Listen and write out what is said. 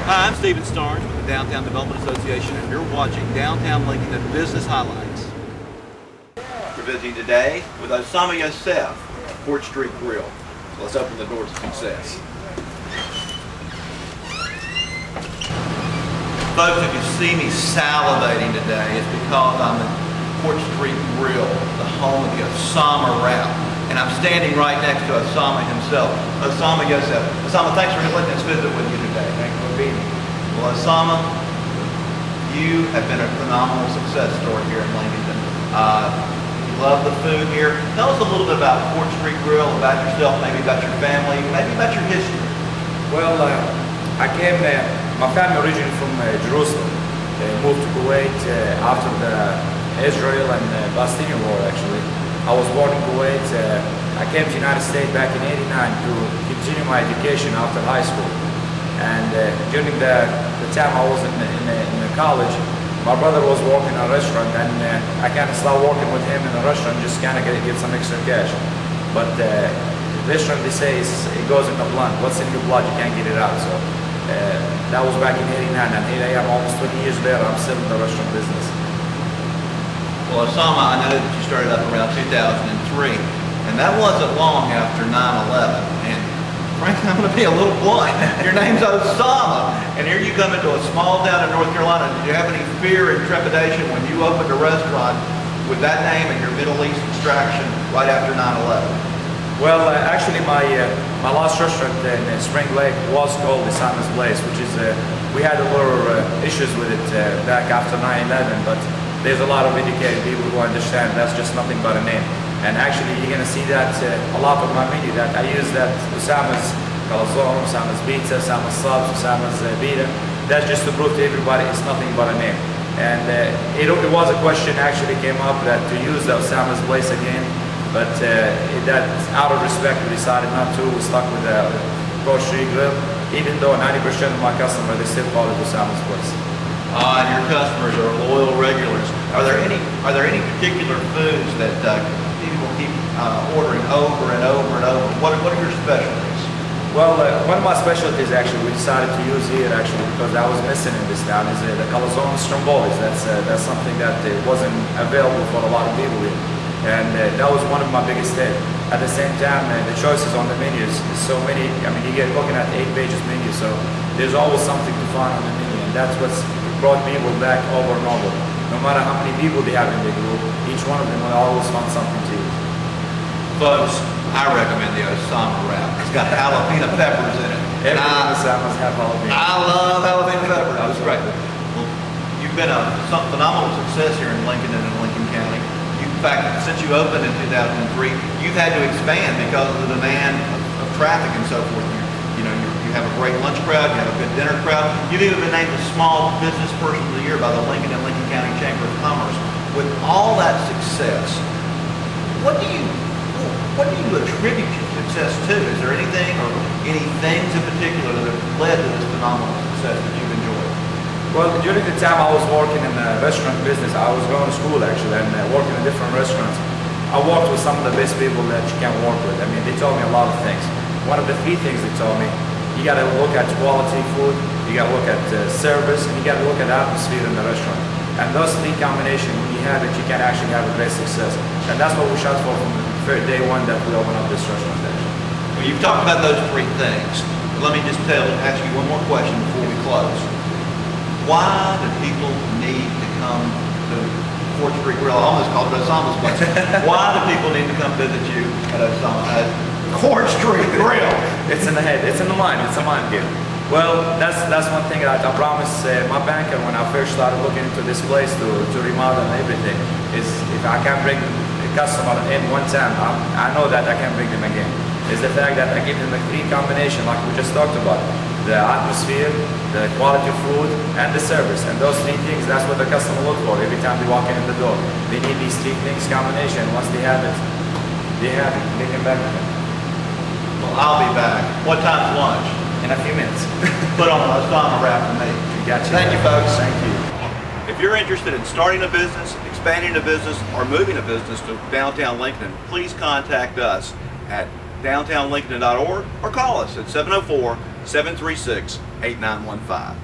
Hi, I'm Stephen Starnes with the Downtown Development Association, and you're watching Downtown Lincolnton Business Highlights. We're visiting today with Osama Yousef, Court Street Grille. So let's open the doors to success. Folks, if you see me salivating today, it's because I'm at Court Street Grille, the home of the Osama wrap. And I'm standing right next to Osama himself, Osama Yousef. Osama, thanks for letting us visit with you today. Thank you for being here. Well, Osama, you have been a phenomenal success story here in Lincolnton. You love the food here. Tell us a little bit about Court Street Grille, about yourself, maybe about your family, maybe about your history. Well, my family originally from Jerusalem. They moved to Kuwait after the Israel and Palestinian war, actually. I was born in Kuwait. I came to the United States back in '89 to continue my education after high school. And during the time I was in college, my brother was working in a restaurant, and I kind of started working with him in a restaurant, just kind of get some extra cash. But the restaurant, they say, it goes in the blood. What's in your blood, you can't get it out. So that was back in '89, and here I am almost 20 years later, I'm still in the restaurant business. Well, Osama, I know that you started up around 2003, and that wasn't long after 9/11. And frankly, I'm going to be a little blunt. Your name's Osama, and here you come into a small town in North Carolina. Did you have any fear and trepidation when you opened a restaurant with that name and your Middle East extraction right after 9/11? Well, actually, my last restaurant in Spring Lake was called the Starnes place, which is we had a little issues with it back after 9/11, but there's a lot of educated people who understand that's just nothing but a name. And actually, you're going to see that a lot on my menu, that I use that Osama's calzone, Osama's pizza, Osama's subs, Osama's pita. That's just to prove to everybody it's nothing but a name. And it was a question actually came up that to use the Osama's place again, but that out of respect we decided not to. We stuck with the Court Street Grille, even though 90% of my customers, they still call it Osama's place. And your customers are loyal regulars. Are there any particular foods that people keep ordering over and over and over? What are your specialties? Well, one of my specialties actually we decided to use here actually because I was missing in this town is the calzone strombolis. That's something that wasn't available for a lot of people here, and that was one of my biggest hits. At the same time, the choices on the menus is so many. I mean, you get looking at 8 pages menu, so there's always something to find on the menu, and that's what's brought people back over and over. No matter how many people they have in the group, each one of them will always find something to eat. Folks, I recommend the Osama wrap. It's got jalapeno peppers in it. Everything Osama's have jalapeno. I love jalapeno peppers. That was great. Well, you've been a phenomenal success here in Lincoln and in Lincoln County. In fact, since you opened in 2003, you've had to expand because of the demand of traffic and so forth. You have a great lunch crowd, you have a good dinner crowd. You've even been named the Small Business Person of the Year by the Lincoln and Lincoln County Chamber of Commerce. With all that success, what do you attribute your success to? Is there anything or any things in particular that have led to this phenomenal success that you've enjoyed? Well, during the time I was working in the restaurant business, I was going to school actually and working in different restaurants. I worked with some of the best people that you can work with. I mean, they told me a lot of things. One of the 3 things they told me, you got to look at quality food, you got to look at service, and you got to look at atmosphere in the restaurant. And those 3 combinations, when you have it, you can actually have a great success. And that's what we shot for from day one that we opened up this restaurant actually. Well, you've talked about those 3 things. Let me just ask you one more question before we close. Why do people need to come to Court Street Grille? I almost called it Osama's place. Why do people need to come visit you at Court Street Grille? It's in the head, it's in the mind, it's a mind game. Well, that's one thing that I promised my banker when I first started looking into this place to remodel and everything, is if I can bring a customer in one time, I know that I can bring them again. Is the fact that I give them a 3 combination like we just talked about. The atmosphere, the quality of food, and the service. And those 3 things, that's what the customer look for every time they walk in the door. They need these 3 things combination. Once they have it, they come back with it. Well, I'll be back. What time's lunch? In a few minutes. Put on an Osama wrap for me. Gotcha. Thank you, folks. Thank you. If you're interested in starting a business, expanding a business, or moving a business to downtown Lincoln, please contact us at downtownlincoln.org, or call us at 704-736-8915.